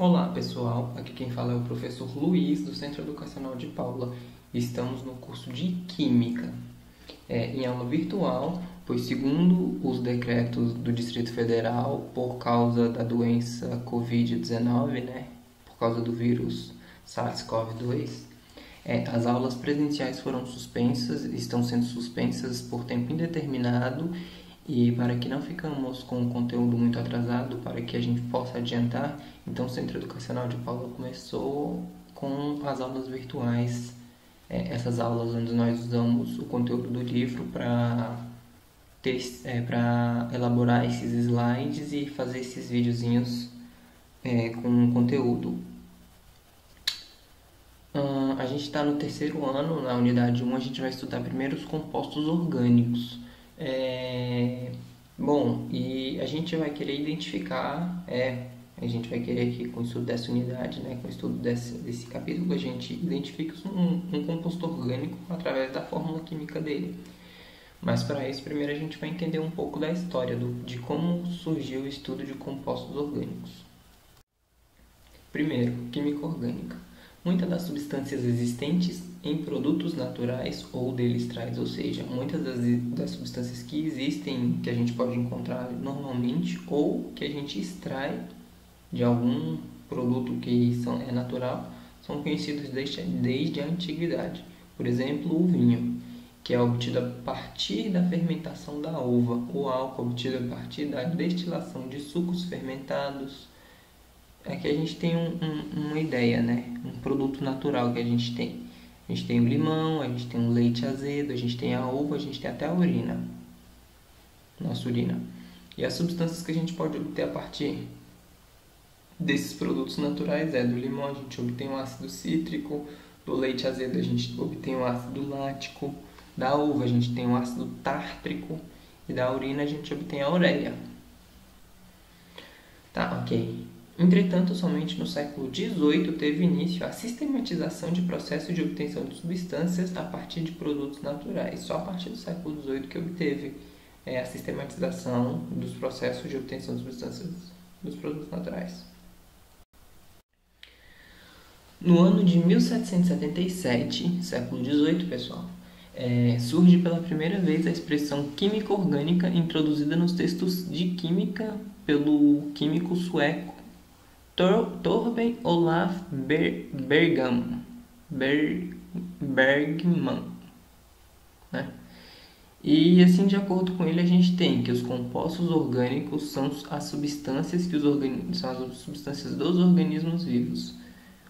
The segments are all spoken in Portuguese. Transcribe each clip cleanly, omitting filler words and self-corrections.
Olá pessoal, aqui quem fala é o professor Luiz do Centro Educacional de Paula. Estamos no curso de Química, em aula virtual, pois segundo os decretos do Distrito Federal, por causa da doença Covid-19, por causa do vírus SARS-CoV-2, as aulas presenciais foram suspensas, estão sendo suspensas por tempo indeterminado. E para que não ficamos com o conteúdo muito atrasado, para que a gente possa adiantar, então o Centro Educacional de Paula começou com as aulas virtuais, essas aulas onde nós usamos o conteúdo do livro para elaborar esses slides e fazer esses videozinhos com conteúdo. A gente está no terceiro ano, na unidade 1, a gente vai estudar primeiro os compostos orgânicos. Bom, e a gente vai querer identificar, a gente vai querer que com o estudo dessa unidade, com o estudo desse capítulo, a gente identifique um composto orgânico através da fórmula química dele. Mas para isso, primeiro a gente vai entender um pouco da história, de como surgiu o estudo de compostos orgânicos. Primeiro, química orgânica. Muitas das substâncias existentes em produtos naturais ou deles extraídos, ou seja, muitas das substâncias que existem, que a gente pode encontrar normalmente ou que a gente extrai de algum produto que é natural, são conhecidos desde a antiguidade. Por exemplo, o vinho, que é obtido a partir da fermentação da uva, o álcool obtido a partir da destilação de sucos fermentados. Aqui a gente tem uma ideia, um produto natural que a gente tem. A gente tem o limão, a gente tem o leite azedo, a gente tem a uva, a gente tem até a urina. Nossa urina. E as substâncias que a gente pode obter a partir desses produtos naturais do limão a gente obtém o ácido cítrico, do leite azedo a gente obtém o ácido lático, da uva a gente tem o ácido tártrico e da urina a gente obtém a ureia. Tá, ok. Entretanto, somente no século XVIII teve início a sistematização de processos de obtenção de substâncias a partir de produtos naturais. Só a partir do século XVIII que obteve a sistematização dos processos de obtenção de substâncias dos produtos naturais. No ano de 1777, século XVIII, pessoal, surge pela primeira vez a expressão química orgânica introduzida nos textos de química pelo químico sueco Torben Olaf Bergman, E assim, de acordo com ele, a gente tem que os compostos orgânicos são as substâncias são as substâncias dos organismos vivos.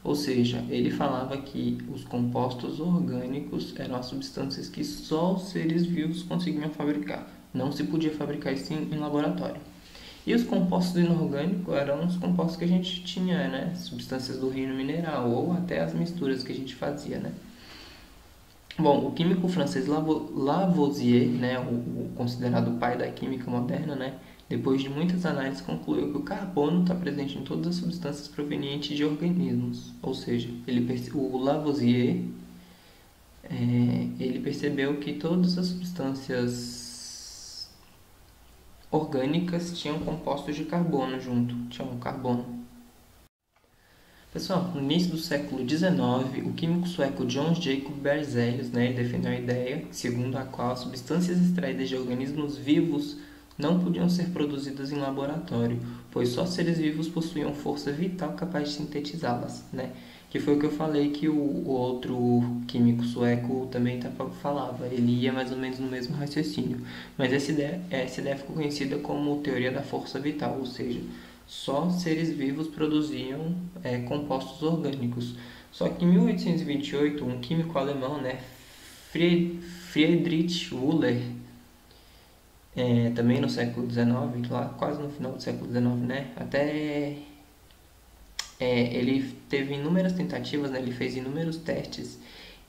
Ou seja, ele falava que os compostos orgânicos eram as substâncias que só os seres vivos conseguiam fabricar. Não se podia fabricar isso em laboratório. E os compostos inorgânicos eram os compostos que a gente tinha, substâncias do reino mineral, ou até as misturas que a gente fazia, Bom, o químico francês Lavoisier, o considerado pai da química moderna, depois de muitas análises concluiu que o carbono está presente em todas as substâncias provenientes de organismos. Ou seja, o Lavoisier ele percebeu que todas as substâncias orgânicas tinham compostos de carbono junto, tinham carbono. Pessoal, no início do século XIX, o químico sueco John Jacob Berzelius defendeu a ideia segundo a qual substâncias extraídas de organismos vivos não podiam ser produzidas em laboratório, pois só seres vivos possuíam força vital capaz de sintetizá-las, Que foi o que eu falei que o outro químico sueco também falava. Ele ia mais ou menos no mesmo raciocínio. Mas essa ideia ficou conhecida como teoria da força vital, ou seja, só seres vivos produziam compostos orgânicos. Só que em 1828, um químico alemão, Friedrich Wöhler, também no século XIX, lá quase no final do século XIX, ele teve inúmeras tentativas, ele fez inúmeros testes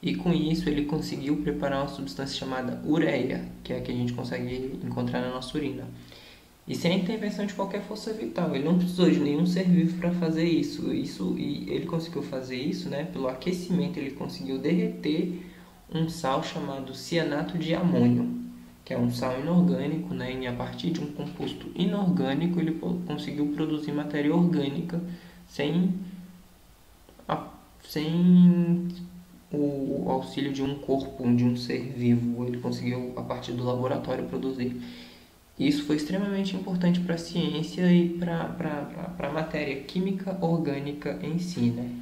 e com isso ele conseguiu preparar uma substância chamada ureia, que é a que a gente consegue encontrar na nossa urina. E sem a intervenção de qualquer força vital, ele não precisou de nenhum ser vivo para fazer isso. E ele conseguiu fazer isso, pelo aquecimento, ele conseguiu derreter um sal chamado cianato de amônio, que é um sal inorgânico, e a partir de um composto inorgânico ele conseguiu produzir matéria orgânica sem, sem o auxílio de um corpo, de um ser vivo. Ele conseguiu, a partir do laboratório, produzir. Isso foi extremamente importante para a ciência e para a matéria química orgânica em si, né?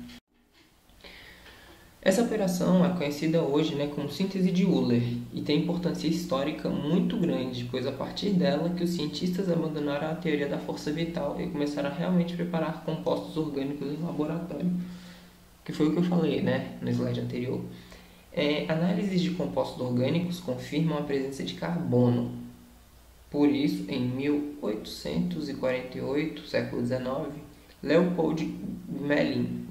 Essa operação é conhecida hoje, né, como síntese de Euler e tem importância histórica muito grande, pois a partir dela que os cientistas abandonaram a teoria da força vital e começaram a realmente preparar compostos orgânicos em laboratório, que foi o que eu falei, né, no slide anterior. Análises de compostos orgânicos confirmam a presença de carbono. Por isso, em 1848, século XIX, Leopold Gmelin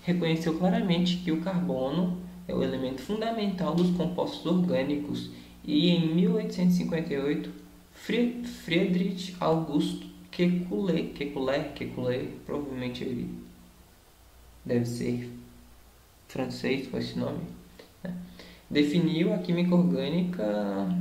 reconheceu claramente que o carbono é o elemento fundamental dos compostos orgânicos e em 1858 Friedrich August Kekulé, provavelmente ele deve ser francês com esse nome, né? Definiu a química orgânica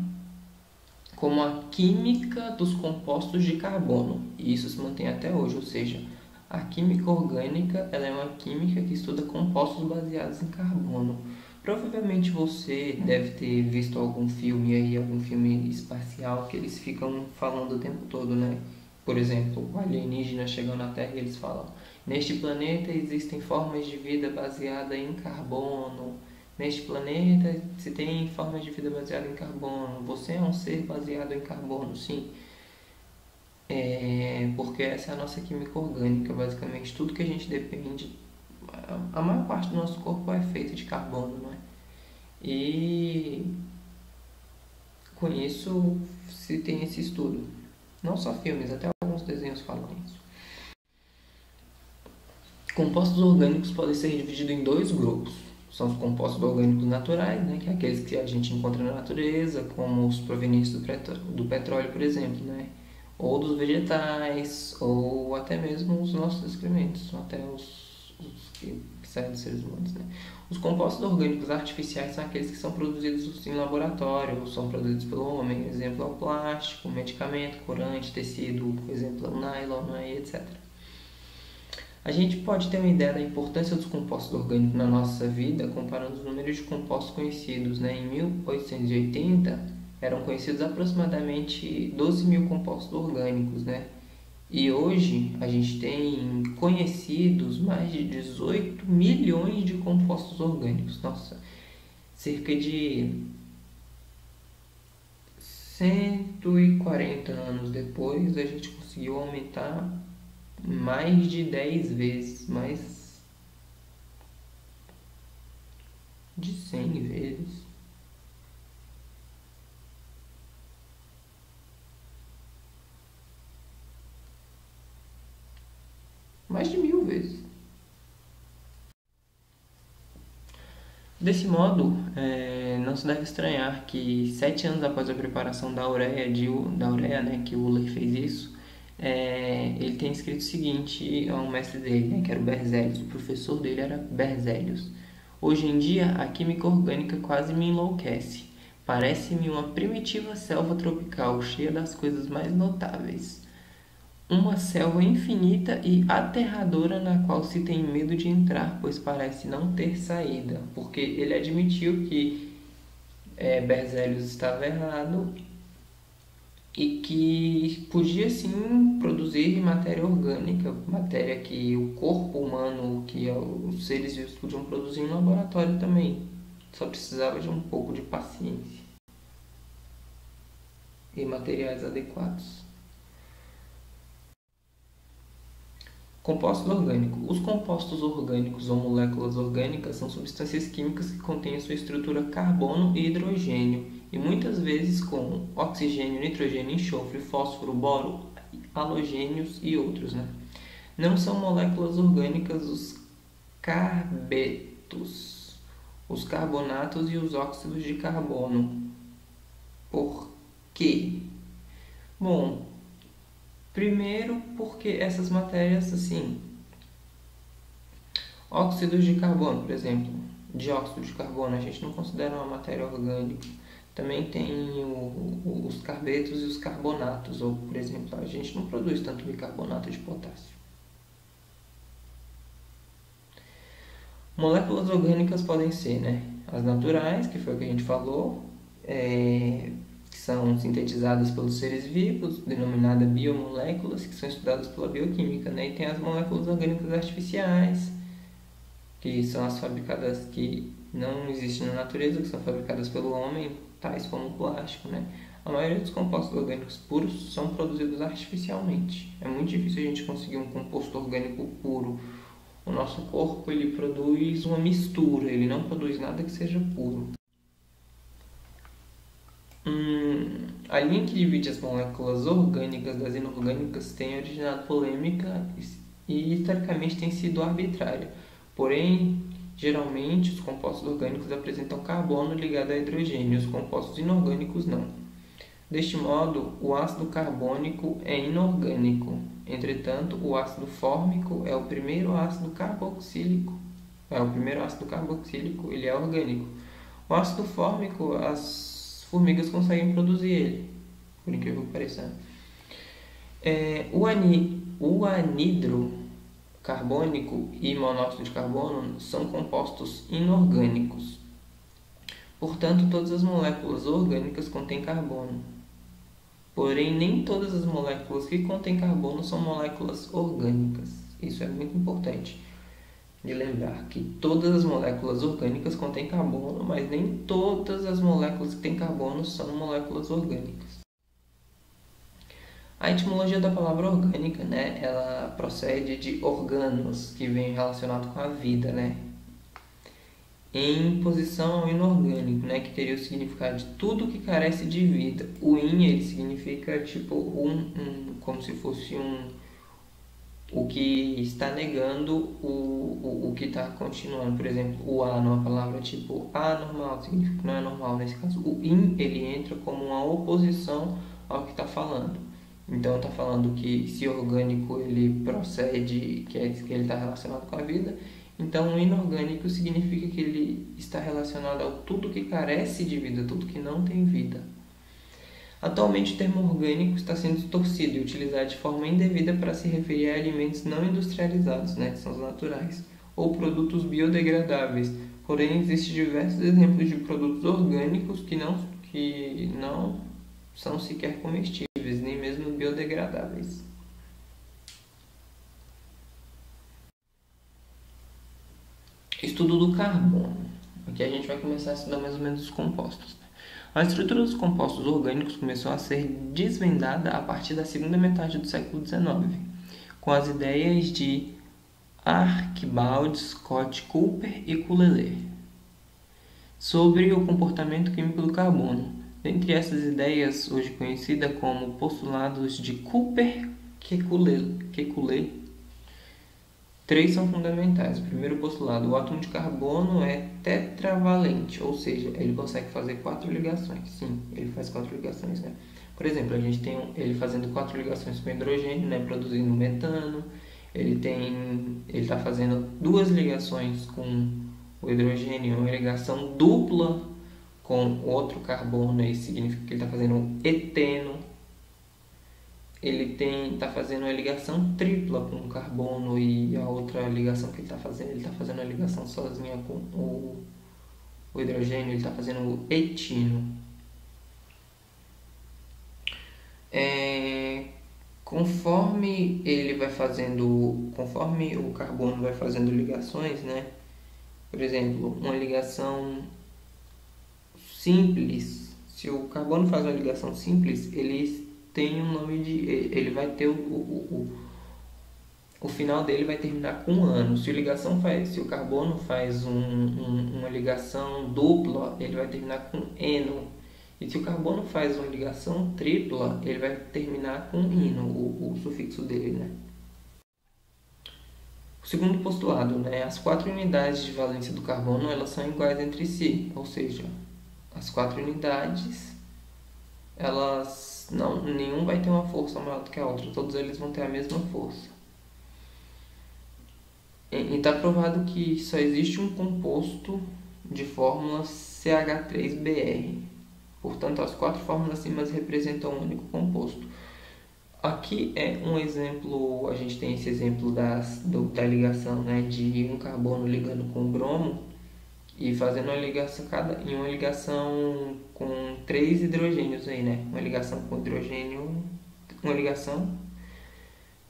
como a química dos compostos de carbono, e isso se mantém até hoje, ou seja, a química orgânica ela é uma química que estuda compostos baseados em carbono. Provavelmente você deve ter visto algum filme aí, algum filme espacial que eles ficam falando o tempo todo, né? Por exemplo, o alienígena chegando na Terra e eles falam: neste planeta existem formas de vida baseadas em carbono. Neste planeta se tem formas de vida baseadas em carbono. Você é um ser baseado em carbono, sim. Porque essa é a nossa química orgânica, basicamente tudo que a gente depende, a maior parte do nosso corpo é feito de carbono, não é? E com isso se tem esse estudo, não só filmes, até alguns desenhos falam isso. Compostos orgânicos podem ser divididos em dois grupos. São os compostos orgânicos naturais, né, que é aqueles que a gente encontra na natureza, como os provenientes do petróleo, por exemplo, né? Ou dos vegetais, ou até mesmo os nossos excrementos, até os que saem dos seres humanos, né? Os compostos orgânicos artificiais são aqueles que são produzidos em laboratório, ou são produzidos pelo homem, exemplo é o plástico, medicamento, corante, tecido, exemplo é o nylon, né, etc. A gente pode ter uma ideia da importância dos compostos orgânicos na nossa vida comparando os números de compostos conhecidos, né? Em 1880, eram conhecidos aproximadamente 12 mil compostos orgânicos, né? E hoje a gente tem conhecidos mais de 18 milhões de compostos orgânicos. Nossa, cerca de 140 anos depois a gente conseguiu aumentar mais de 10 vezes, mais de 100 vezes. Mais de 1000 vezes. Desse modo, não se deve estranhar que 7 anos após a preparação da ureia, né, que o Euler fez isso, ele tem escrito o seguinte a um mestre dele, né, que era o Berzelius. O professor dele era Berzelius. Hoje em dia, a química orgânica quase me enlouquece. Parece-me uma primitiva selva tropical cheia das coisas mais notáveis. Uma selva infinita e aterradora na qual se tem medo de entrar, pois parece não ter saída. Porque ele admitiu que Berzelius estava errado e que podia sim produzir matéria orgânica, matéria que o corpo humano, que os seres vivos podiam produzir em laboratório também. Só precisava de um pouco de paciência e materiais adequados. Compostos orgânicos. Os compostos orgânicos ou moléculas orgânicas são substâncias químicas que contêm a sua estrutura carbono e hidrogênio, e muitas vezes com oxigênio, nitrogênio, enxofre, fósforo, boro, halogênios e outros, né? Não são moléculas orgânicas os carbetos, os carbonatos e os óxidos de carbono. Por quê? Bom, primeiro porque essas matérias, assim, óxidos de carbono, por exemplo, dióxido de carbono, a gente não considera uma matéria orgânica. Também tem os carbetos e os carbonatos, ou, por exemplo, a gente não produz tanto bicarbonato de potássio. Moléculas orgânicas podem ser, né, as naturais, que foi o que a gente falou, que são sintetizadas pelos seres vivos, denominadas biomoléculas, que são estudadas pela bioquímica, né? E tem as moléculas orgânicas artificiais, que são as fabricadas que não existem na natureza, que são fabricadas pelo homem, tais como o plástico, né? A maioria dos compostos orgânicos puros são produzidos artificialmente. É muito difícil a gente conseguir um composto orgânico puro. O nosso corpo ele produz uma mistura, ele não produz nada que seja puro. A linha que divide as moléculas orgânicas das inorgânicas tem originado polêmica e historicamente tem sido arbitrária. Porém, geralmente os compostos orgânicos apresentam carbono ligado a hidrogênio, os compostos inorgânicos não. Deste modo, o ácido carbônico é inorgânico. Entretanto, o ácido fórmico é o primeiro ácido carboxílico. Ele é orgânico. O ácido fórmico, as formigas conseguem produzir ele, por incrível que pareça. O anidro carbônico e monóxido de carbono são compostos inorgânicos. Portanto, todas as moléculas orgânicas contêm carbono. Porém, nem todas as moléculas que contêm carbono são moléculas orgânicas. Isso é muito importante de lembrar, que todas as moléculas orgânicas contêm carbono, mas nem todas as moléculas que têm carbono são moléculas orgânicas. A etimologia da palavra orgânica, né, ela procede de organos, que vem relacionado com a vida, né, em posição ao inorgânico, né, que teria o significado de tudo que carece de vida. O in ele significa tipo como se fosse o que está negando o que está continuando. Por exemplo, o a numa palavra tipo anormal significa que não é normal. Nesse caso, o in ele entra como uma oposição ao que está falando. Então está falando que se orgânico ele procede, que ele está relacionado com a vida. Então o inorgânico significa que ele está relacionado a tudo que carece de vida, tudo que não tem vida. Atualmente o termo orgânico está sendo distorcido e utilizado de forma indevida para se referir a alimentos não industrializados, né, que são os naturais, ou produtos biodegradáveis. Porém, existem diversos exemplos de produtos orgânicos que não são sequer comestíveis, nem mesmo biodegradáveis. Estudo do carbono. Aqui a gente vai começar a estudar mais ou menos os compostos. A estrutura dos compostos orgânicos começou a ser desvendada a partir da segunda metade do século XIX, com as ideias de Archibald Scott Cooper e Culleler sobre o comportamento químico do carbono. Dentre essas ideias, hoje conhecida como postulados de Cooper-Kekulé, três são fundamentais. O primeiro postulado: o átomo de carbono é tetravalente, ou seja, ele consegue fazer 4 ligações. Sim, ele faz 4 ligações, né? Por exemplo, a gente tem ele fazendo 4 ligações com hidrogênio, né, produzindo metano. Ele está fazendo 2 ligações com o hidrogênio, uma ligação dupla com outro carbono, isso significa que ele está fazendo eteno. Ele está fazendo uma ligação tripla com o carbono, e a outra ligação que ele está fazendo a ligação sozinha com o hidrogênio, ele está fazendo o etino. Conforme o carbono vai fazendo ligações, né? Por exemplo, uma ligação simples, se o carbono faz uma ligação simples, ele tem um nome ele vai ter o final dele vai terminar com ano. Se o carbono faz uma ligação dupla, ele vai terminar com eno. E se o carbono faz uma ligação tripla, ele vai terminar com ino, o sufixo dele, né? O segundo postulado, né? As 4 unidades de valência do carbono, elas são iguais entre si, ou seja, as 4 unidades, nenhum vai ter uma força maior do que a outra, todos eles vão ter a mesma força. E está provado que só existe um composto de fórmula CH3Br. Portanto, as 4 fórmulas acima representam um único composto. Aqui é um exemplo, a gente tem esse exemplo da ligação, né, de um carbono ligando com o bromo e fazendo uma ligação, em uma ligação com 3 hidrogênios aí, né? Uma ligação com hidrogênio, uma ligação.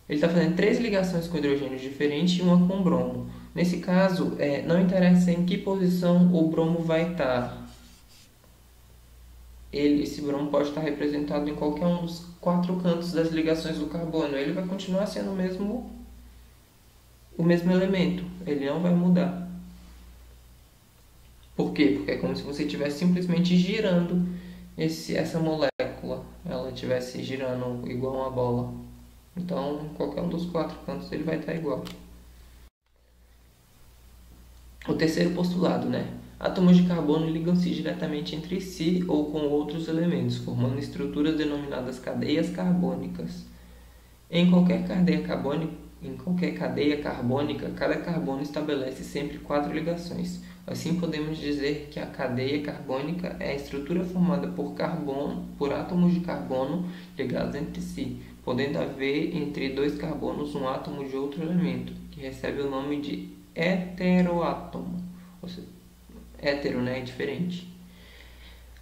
Ele está fazendo 3 ligações com hidrogênios diferentes e uma com bromo. Nesse caso, não interessa em que posição o bromo vai estar. Esse bromo pode estar representado em qualquer um dos 4 cantos das ligações do carbono. Ele vai continuar sendo o mesmo elemento. Ele não vai mudar. Por quê? Porque é como se você estivesse simplesmente girando essa molécula. Ela estivesse girando igual uma bola. Então, em qualquer um dos 4 cantos ele vai estar igual. O terceiro postulado, né? Átomos de carbono ligam-se diretamente entre si ou com outros elementos, formando estruturas denominadas cadeias carbônicas. Em qualquer cadeia carbônica, cada carbono estabelece sempre 4 ligações. Assim, podemos dizer que a cadeia carbônica é a estrutura formada por átomos de carbono ligados entre si, podendo haver entre 2 carbonos um átomo de outro elemento, que recebe o nome de heteroátomo. Ou seja, hétero, né, é diferente.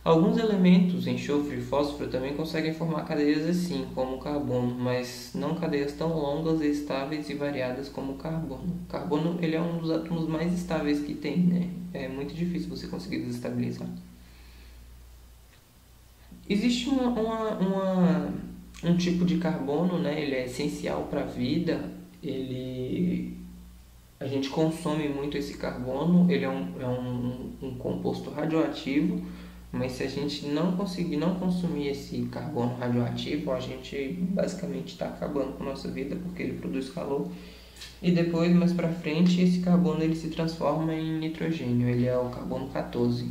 Alguns elementos, enxofre e fósforo, também conseguem formar cadeias assim, como o carbono, mas não cadeias tão longas, estáveis e variadas como o carbono. O carbono ele é um dos átomos mais estáveis que tem, né? É muito difícil você conseguir desestabilizar. Existe um tipo de carbono, né? Ele é essencial para a vida. A gente consome muito esse carbono. Ele é um composto radioativo. Mas se a gente não conseguir não consumir esse carbono radioativo, a gente basicamente está acabando com a nossa vida, porque ele produz calor. E depois, mais para frente, esse carbono ele se transforma em nitrogênio. Ele é o carbono 14.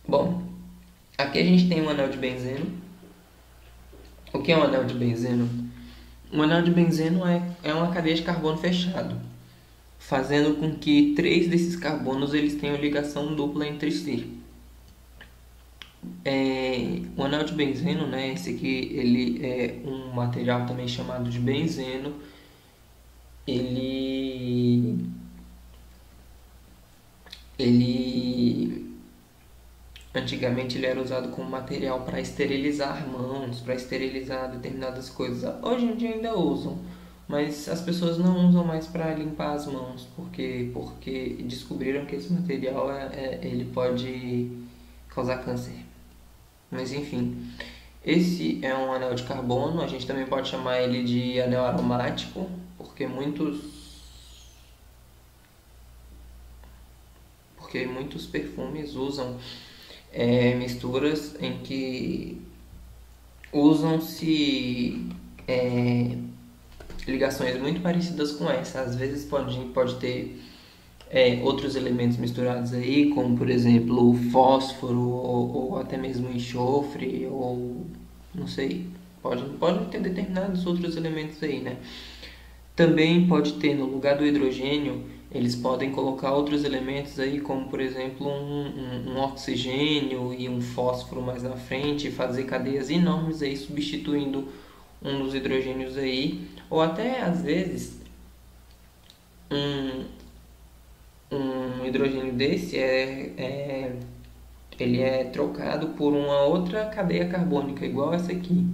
Bom, aqui a gente tem um anel de benzeno. O que é um anel de benzeno? Um anel de benzeno é uma cadeia de carbono fechado, fazendo com que 3 desses carbonos eles tenham ligação dupla entre si. O anel de benzeno, né, esse aqui, ele é um material também chamado de benzeno. Ele antigamente ele era usado como material para esterilizar mãos, para esterilizar determinadas coisas. Hoje em dia ainda usam, mas as pessoas não usam mais para limpar as mãos, porque descobriram que esse material ele pode causar câncer. Mas enfim, esse é um anel de carbono. A gente também pode chamar ele de anel aromático, porque muitos perfumes usam misturas em que usam-se ligações muito parecidas com essa. Às vezes pode ter outros elementos misturados aí, como por exemplo o fósforo ou até mesmo enxofre, ou não sei, pode ter determinados outros elementos aí, né? Também pode ter, no lugar do hidrogênio, eles podem colocar outros elementos aí, como por exemplo um oxigênio e um fósforo mais na frente, e fazer cadeias enormes aí, substituindo um dos hidrogênios aí, ou até às vezes um hidrogênio desse ele é trocado por uma outra cadeia carbônica igual essa aqui.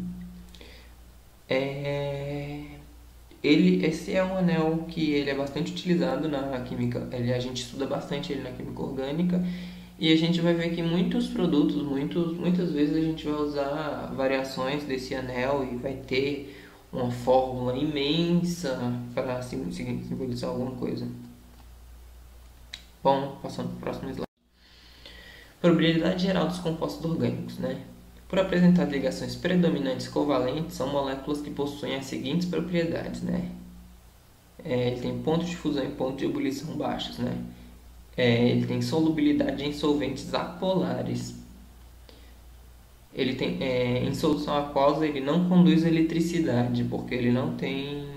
Esse é um anel que ele é bastante utilizado na química. A gente estuda bastante ele na química orgânica, e a gente vai ver que muitos produtos, muitas vezes a gente vai usar variações desse anel e vai ter uma fórmula imensa para simbolizar alguma coisa. Bom, passando para o próximo slide. Probabilidade geral dos compostos orgânicos, né? Por apresentar ligações predominantes covalentes, são moléculas que possuem as seguintes propriedades, né? Ele tem pontos de fusão e pontos de ebulição baixos, né? Ele tem solubilidade em solventes apolares. Ele tem, em solução aquosa, ele não conduz eletricidade, porque ele não tem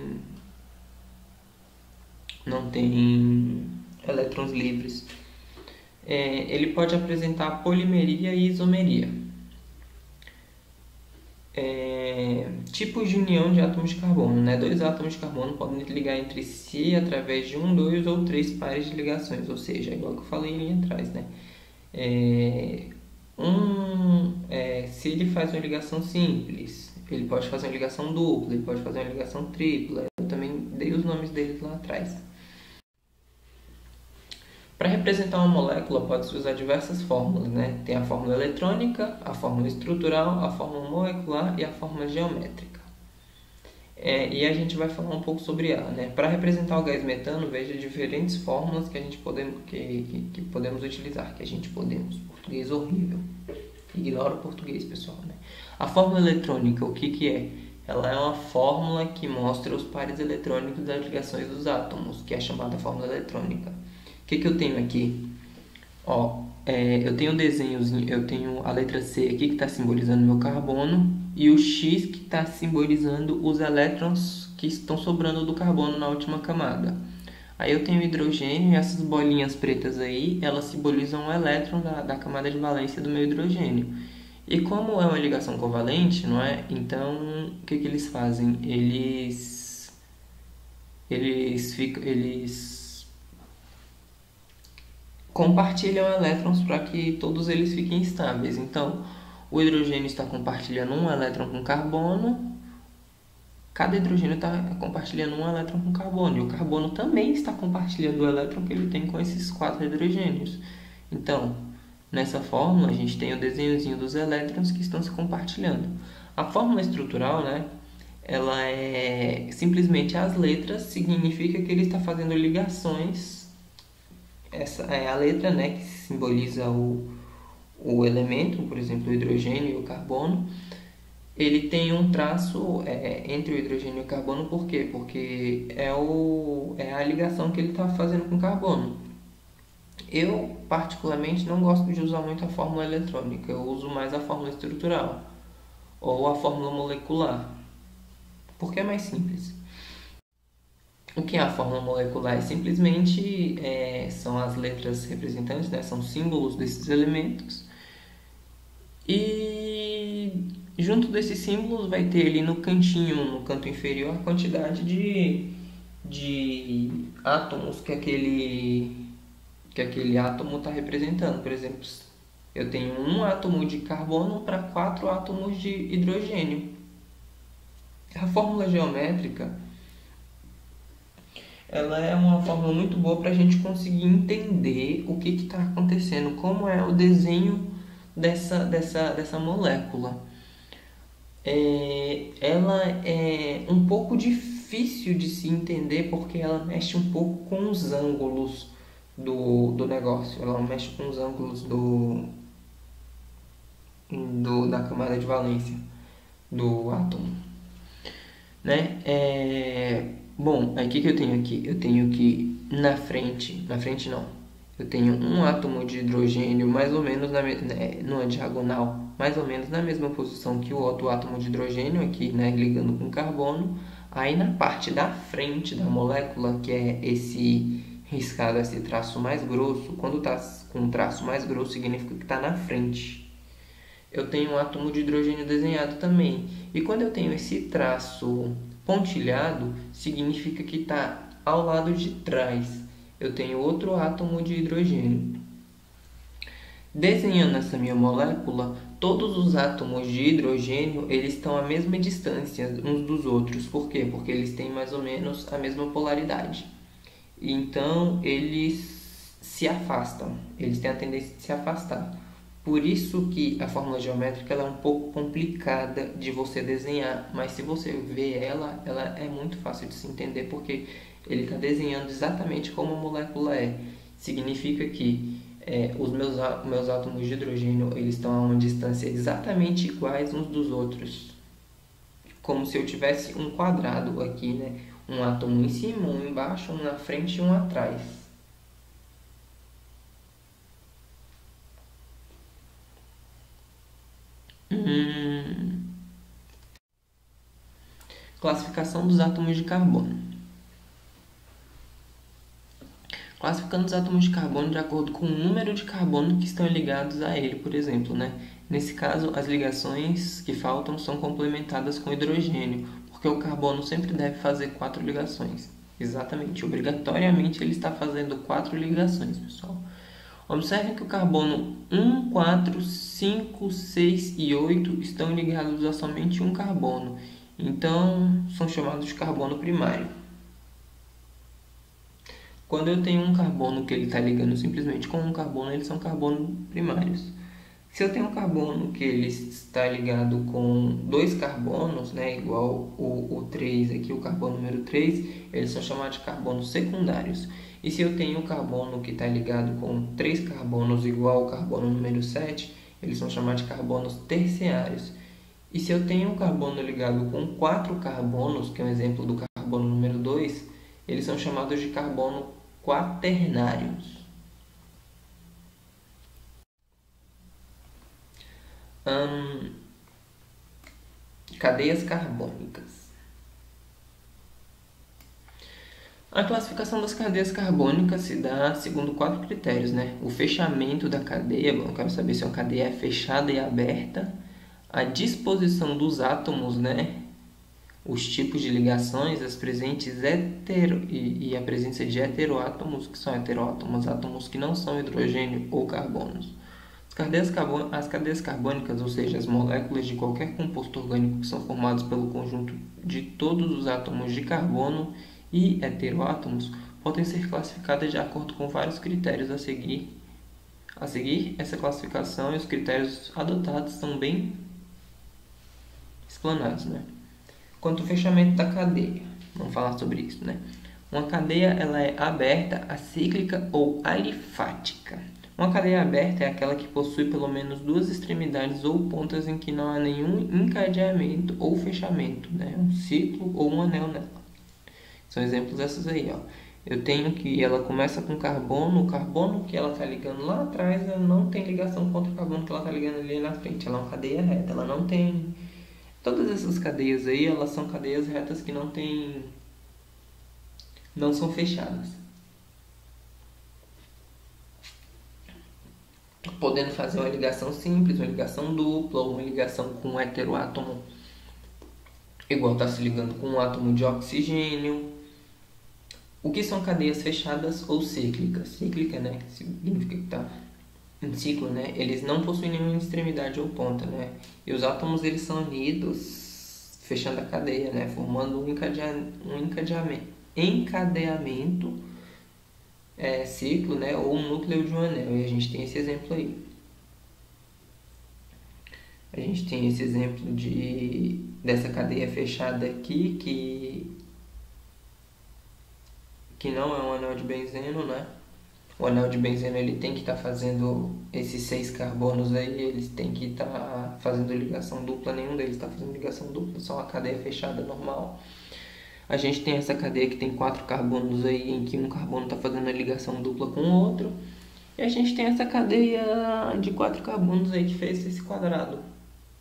elétrons livres. Ele pode apresentar polimeria e isomeria. Tipos de união de átomos de carbono, né? Dois átomos de carbono podem ligar entre si através de um, dois ou três pares de ligações, ou seja, é igual que eu falei ali atrás, né? Se ele faz uma ligação simples, ele pode fazer uma ligação dupla, ele pode fazer uma ligação tripla. Eu também dei os nomes deles lá atrás. Para representar uma molécula, pode-se usar diversas fórmulas, né? Tem a fórmula eletrônica, a fórmula estrutural, a fórmula molecular e a fórmula geométrica. E a gente vai falar um pouco sobre ela, né? Para representar o gás metano, veja diferentes fórmulas que a gente que podemos utilizar, português horrível. Ignora o português, pessoal, né? A fórmula eletrônica, o que é? Ela é uma fórmula que mostra os pares eletrônicos das ligações dos átomos, que é chamada fórmula eletrônica. O que eu tenho aqui? Eu tenho um desenhozinho, eu tenho a letra C aqui que está simbolizando meu carbono e o X que está simbolizando os elétrons que estão sobrando do carbono na última camada. Aí eu tenho o hidrogênio e essas bolinhas pretas aí, elas simbolizam o elétron da camada de valência do meu hidrogênio. E como é uma ligação covalente, não é? Então, o que eles fazem? Eles compartilham elétrons para que todos eles fiquem estáveis. Então, o hidrogênio está compartilhando um elétron com carbono, cada hidrogênio está compartilhando um elétron com carbono, e o carbono também está compartilhando o elétron que ele tem com esses 4 hidrogênios. Então, nessa fórmula, a gente tem o desenhozinho dos elétrons que estão se compartilhando. A fórmula estrutural, né, ela é simplesmente as letras, significa que ele está fazendo ligações. Essa é a letra, né, que simboliza o elemento, por exemplo, o hidrogênio e o carbono. Ele tem um traço entre o hidrogênio e o carbono, por quê? Porque é a ligação que ele está fazendo com o carbono. Eu, particularmente, não gosto de usar muito a fórmula eletrônica, eu uso mais a fórmula estrutural ou a fórmula molecular, porque é mais simples. O que é a fórmula molecular? Simplesmente são as letras representantes, né? São símbolos desses elementos. E junto desses símbolos vai ter ali no cantinho, no canto inferior, a quantidade de átomos que aquele átomo está representando. Por exemplo, eu tenho um átomo de carbono para 4 átomos de hidrogênio. A fórmula geométrica, ela é uma fórmula muito boa para a gente conseguir entender o que está acontecendo, como é o desenho dessa molécula. Ela é um pouco difícil de se entender porque ela mexe um pouco com os ângulos do negócio, ela mexe com os ângulos da camada de valência do átomo, né? Bom, aí o que eu tenho aqui? Eu tenho que na frente não, eu tenho um átomo de hidrogênio mais ou menos numa diagonal, mais ou menos na mesma posição que o outro átomo de hidrogênio aqui, né, ligando com carbono. Aí na parte da frente da molécula, que é esse riscado, esse traço mais grosso, quando está com um traço mais grosso significa que está na frente. Eu tenho um átomo de hidrogênio desenhado também. E quando eu tenho esse traço pontilhado, significa que está ao lado de trás. Eu tenho outro átomo de hidrogênio. Desenhando essa minha molécula, todos os átomos de hidrogênio eles estão à mesma distância uns dos outros. Por quê? Porque eles têm mais ou menos a mesma polaridade. Então, eles se afastam. Eles têm a tendência de se afastar. Por isso que a fórmula geométrica ela é um pouco complicada de você desenhar, mas se você ver ela é muito fácil de se entender, porque ele está desenhando exatamente como a molécula é. Significa que os meus átomos de hidrogênio eles estão a uma distância exatamente iguais uns dos outros, como se eu tivesse um quadrado aqui, né? Um átomo em cima, um embaixo, um na frente e um atrás. Classificação dos átomos de carbono. classificando os átomos de carbono de acordo com o número de carbono que estão ligados a ele, por exemplo, né? Nesse caso, as ligações que faltam são complementadas com hidrogênio, porque o carbono sempre deve fazer 4 ligações. Exatamente, obrigatoriamente ele está fazendo 4 ligações, pessoal. Observem que o carbono 1, 4, 5, 6 e 8 estão ligados a somente um carbono, então são chamados de carbono primário. Quando eu tenho um carbono que ele está ligando simplesmente com um carbono, eles são carbonos primários. Se eu tenho um carbono que ele está ligado com dois carbonos, né, igual o 3 aqui, o carbono número 3, eles são chamados de carbonos secundários. E se eu tenho um carbono que está ligado com 3 carbonos igual ao carbono número 7, eles são chamados de carbonos terciários. E se eu tenho um carbono ligado com 4 carbonos, que é um exemplo do carbono número 2, eles são chamados de carbono quaternários. Cadeias carbônicas. A classificação das cadeias carbônicas se dá segundo 4 critérios, né? O fechamento da cadeia, eu quero saber se uma cadeia é fechada e aberta, a disposição dos átomos, né? Os tipos de ligações, as presentes e a presença de heteroátomos, que são heteroátomos, átomos que não são hidrogênio ou carbonos. As cadeias carbônicas, ou seja, as moléculas de qualquer composto orgânico que são formados pelo conjunto de todos os átomos de carbono e heteroátomos, podem ser classificadas de acordo com vários critérios a seguir. Essa classificação e os critérios adotados são bem explanados, né? Quanto ao fechamento da cadeia, vamos falar sobre isso, né? Uma cadeia ela é aberta, acíclica ou alifática. Uma cadeia aberta é aquela que possui pelo menos duas extremidades ou pontas em que não há nenhum encadeamento ou fechamento, né? Um ciclo ou um anel nela. São exemplos desses aí, ó. Eu tenho que ela começa com carbono, o carbono que ela está ligando lá atrás ela não tem ligação contra o carbono que ela está ligando ali na frente. Ela é uma cadeia reta, ela não tem... Todas essas cadeias aí, elas são cadeias retas que não são fechadas. Podendo fazer uma ligação simples, uma ligação dupla, ou uma ligação com um heteroátomo igual está se ligando com um átomo de oxigênio. O que são cadeias fechadas ou cíclicas? Cíclica, né? Significa que está em ciclo, né? Eles não possuem nenhuma extremidade ou ponta, né? E os átomos eles são unidos, fechando a cadeia, né? Formando um encadeamento, ciclo, né? Ou um núcleo de um anel. E a gente tem esse exemplo aí. A gente tem esse exemplo dessa cadeia fechada aqui, que não é um anel de benzeno, né? O anel de benzeno ele tem que estar fazendo esses 6 carbonos aí, eles têm que estar fazendo ligação dupla, nenhum deles está fazendo ligação dupla, só uma cadeia fechada normal. A gente tem essa cadeia que tem 4 carbonos aí, em que um carbono está fazendo a ligação dupla com o outro. E a gente tem essa cadeia de 4 carbonos aí que fez esse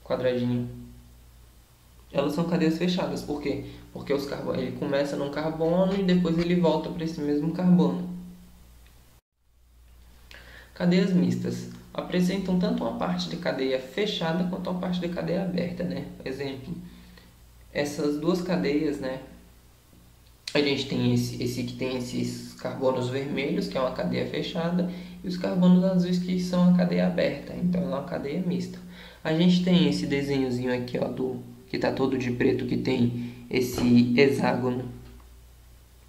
quadradinho. Elas são cadeias fechadas, por quê? Porque ele começa num carbono e depois ele volta para esse mesmo carbono. Cadeias mistas apresentam tanto uma parte de cadeia fechada quanto uma parte de cadeia aberta, né? Exemplo, essas duas cadeias, né? A gente tem esse que tem esses carbonos vermelhos, que é uma cadeia fechada, e os carbonos azuis que são a cadeia aberta, então é uma cadeia mista. A gente tem esse desenhozinho aqui, ó, que está todo de preto, que tem esse hexágono,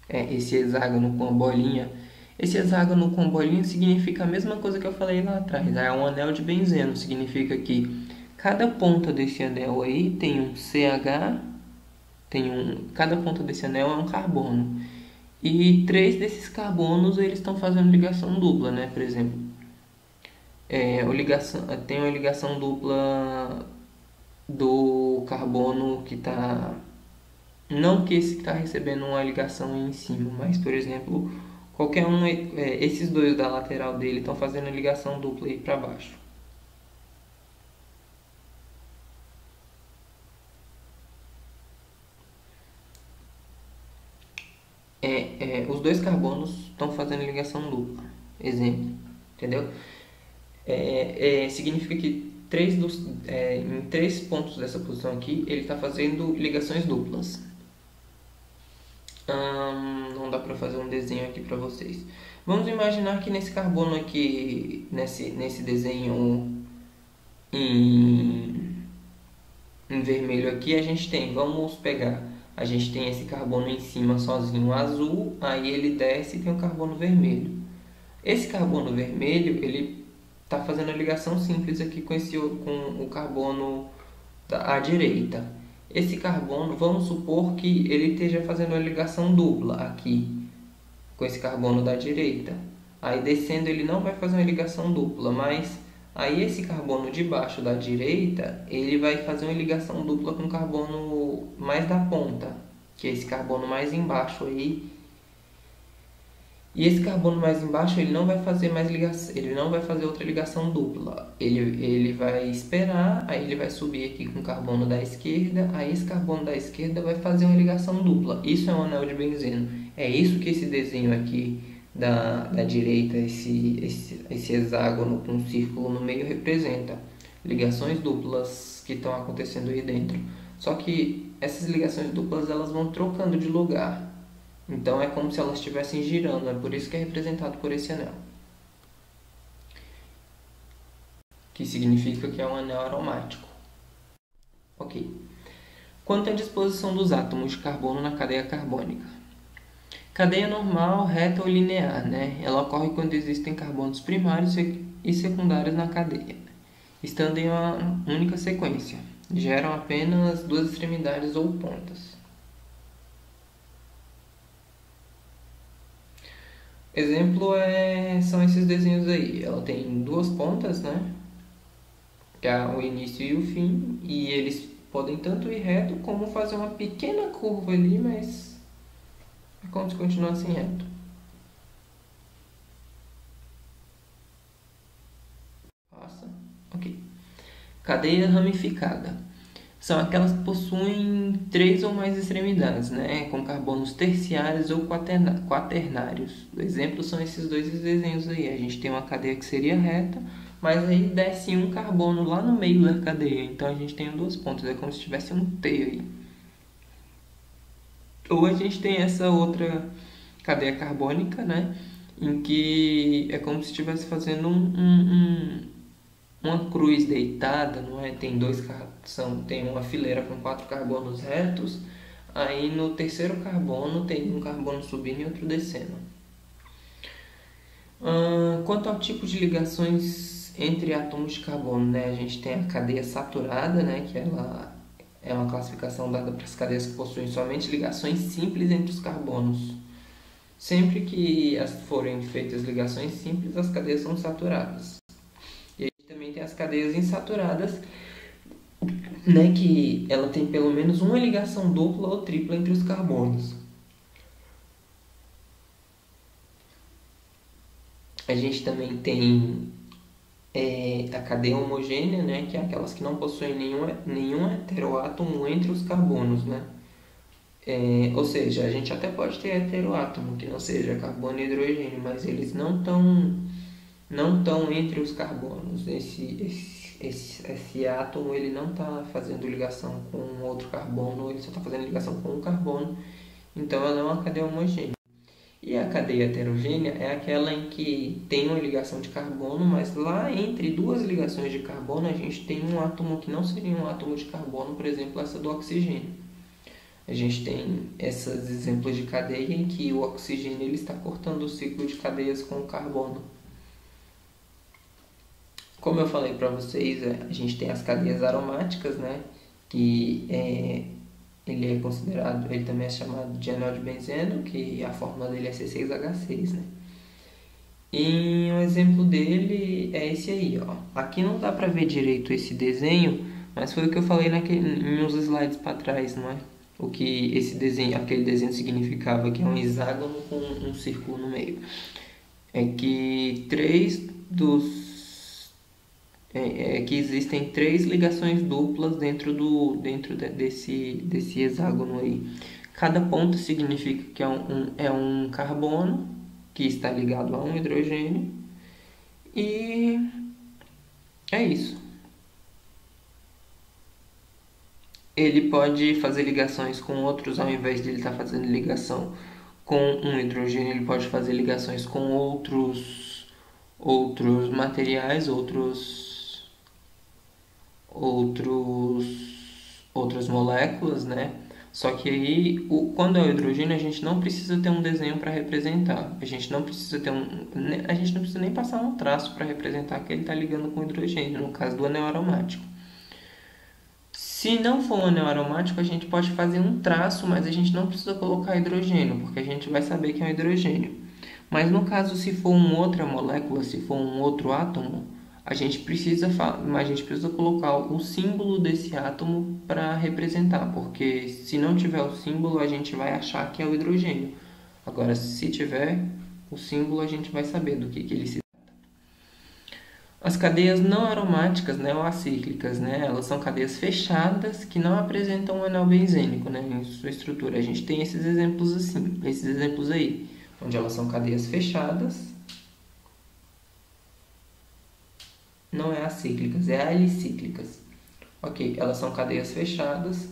esse hexágono com a bolinha. Esse hexágono com bolinha significa a mesma coisa que eu falei lá atrás. É um anel de benzeno. Significa que cada ponta desse anel aí tem um CH, cada ponta desse anel é um carbono. E 3 desses carbonos eles estão fazendo ligação dupla, né? Por exemplo, tem uma ligação dupla do carbono que está... Não que esse está recebendo uma ligação em cima, mas, por exemplo... Qualquer um, esses dois da lateral dele estão fazendo a ligação dupla aí para baixo. os dois carbonos estão fazendo ligação dupla. Exemplo, entendeu? Significa que em 3 pontos dessa posição aqui, ele está fazendo ligações duplas. Não dá para fazer um desenho aqui para vocês. Vamos imaginar que nesse carbono aqui, nesse desenho em vermelho aqui, a gente tem esse carbono em cima sozinho azul, aí ele desce e tem o carbono vermelho. Esse carbono vermelho, ele está fazendo a ligação simples aqui com o carbono à direita. Esse carbono, vamos supor que ele esteja fazendo a ligação dupla aqui, com esse carbono da direita. Aí descendo ele não vai fazer uma ligação dupla, mas aí esse carbono de baixo da direita, ele vai fazer uma ligação dupla com o carbono mais da ponta, que é esse carbono mais embaixo aí. E esse carbono mais embaixo, ele não vai fazer mais ligação, ele não vai fazer outra ligação dupla. Ele vai esperar, aí ele vai subir aqui com o carbono da esquerda, aí esse carbono da esquerda vai fazer uma ligação dupla. Isso é um anel de benzeno. É isso que esse desenho aqui da direita, esse hexágono com um círculo no meio representa. Ligações duplas que estão acontecendo aí dentro. Só que essas ligações duplas, elas vão trocando de lugar. Então é como se elas estivessem girando, é por isso que é representado por esse anel. Que significa que é um anel aromático. Ok. Quanto à disposição dos átomos de carbono na cadeia carbônica. Cadeia normal, reta ou linear, né? Ela ocorre quando existem carbonos primários e secundários na cadeia, estando em uma única sequência. Geram apenas 2 extremidades ou pontas. Exemplo são esses desenhos aí. Ela tem 2 pontas, né? Que é o início e o fim. E eles podem tanto ir reto como fazer uma pequena curva ali, mas é como se continuassem reto. Passa. Ok. Cadeia ramificada. São aquelas que possuem 3 ou mais extremidades, né? Com carbonos terciários ou quaternários. Exemplos são esses 2 desenhos aí. A gente tem uma cadeia que seria reta, mas aí desce um carbono lá no meio da cadeia. Então a gente tem 2 pontas, é como se tivesse um T aí. Ou a gente tem essa outra cadeia carbônica, né? Em que é como se estivesse fazendo uma cruz deitada, não é? Tem uma fileira com 4 carbonos retos, aí no terceiro carbono tem um carbono subindo e outro descendo. Quanto ao tipo de ligações entre átomos de carbono, né? A gente tem a cadeia saturada, né? Que ela é uma classificação dada para as cadeias que possuem somente ligações simples entre os carbonos. Sempre que forem feitas ligações simples, as cadeias são saturadas. Também tem as cadeias insaturadas, né, que ela tem pelo menos uma ligação dupla ou tripla entre os carbonos. A gente também tem a cadeia homogênea, né, que é aquelas que não possuem nenhum heteroátomo entre os carbonos, né? Ou seja, a gente até pode ter heteroátomo que não seja carbono e hidrogênio, mas eles não estão entre os carbonos. Esse átomo ele não está fazendo ligação com outro carbono, ele só está fazendo ligação com um carbono, então ela é uma cadeia homogênea. E a cadeia heterogênea é aquela em que tem uma ligação de carbono, mas lá entre 2 ligações de carbono a gente tem um átomo que não seria um átomo de carbono, por exemplo, essa do oxigênio. A gente tem esses exemplos de cadeia em que o oxigênio ele está cortando o ciclo de cadeias com o carbono. Como eu falei para vocês, a gente tem as cadeias aromáticas, né? Que ele também é chamado de anel de benzeno, que a fórmula dele é C6H6, né? E um exemplo dele é esse aí, ó. Aqui não dá para ver direito esse desenho, mas foi o que eu falei em uns slides para trás, não é? O que aquele desenho significava, que é um hexágono com um círculo no meio. É que 3 dos que existem 3 ligações duplas desse hexágono aí. Cada ponto significa que é um carbono que está ligado a um hidrogênio. E é isso. Ele pode fazer ligações com outros, ao invés de ele estar fazendo ligação com um hidrogênio, ele pode fazer ligações com outros materiais, outras moléculas, né? Só que aí, quando é o hidrogênio, a gente não precisa ter um desenho para representar. A gente não precisa nem passar um traço para representar que ele está ligando com o hidrogênio, no caso do anel aromático. Se não for um anel aromático, a gente pode fazer um traço, mas a gente não precisa colocar hidrogênio, porque a gente vai saber que é um hidrogênio. Mas no caso, se for uma outra molécula, se for um outro átomo, a gente precisa colocar o símbolo desse átomo para representar, porque se não tiver o símbolo, a gente vai achar que é o hidrogênio. Agora, se tiver o símbolo, a gente vai saber do que ele se trata. As cadeias não aromáticas, né, ou acíclicas, né, elas são cadeias fechadas que não apresentam um anel benzênico, né, em sua estrutura. A gente tem esses exemplos aí, onde elas são cadeias fechadas. Não é acíclicas, é alicíclicas. Ok, elas são cadeias fechadas,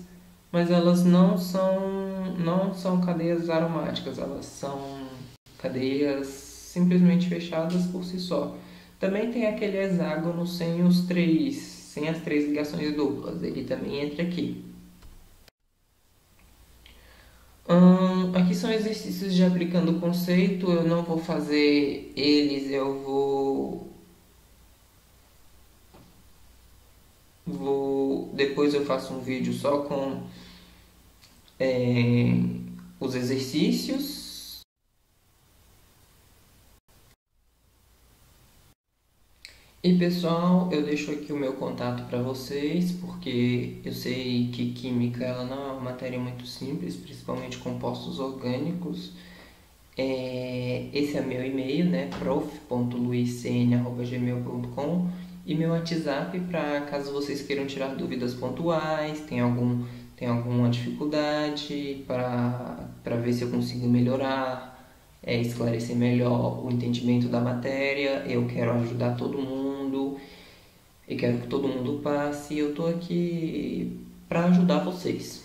mas elas não são cadeias aromáticas, elas são cadeias simplesmente fechadas por si só. Também tem aquele hexágono sem as três ligações duplas, ele também entra aqui. Aqui são exercícios de aplicando o conceito, eu não vou fazer eles, depois eu faço um vídeo só com os exercícios. E pessoal, eu deixo aqui o meu contato para vocês, porque eu sei que química ela não é uma matéria muito simples, principalmente compostos orgânicos. Esse é meu e-mail, né? prof.luiscn@gmail.com, e meu WhatsApp para caso vocês queiram tirar dúvidas pontuais, tem alguma dificuldade para ver se eu consigo melhorar, esclarecer melhor o entendimento da matéria. Eu quero ajudar todo mundo e quero que todo mundo passe. Eu estou aqui para ajudar vocês.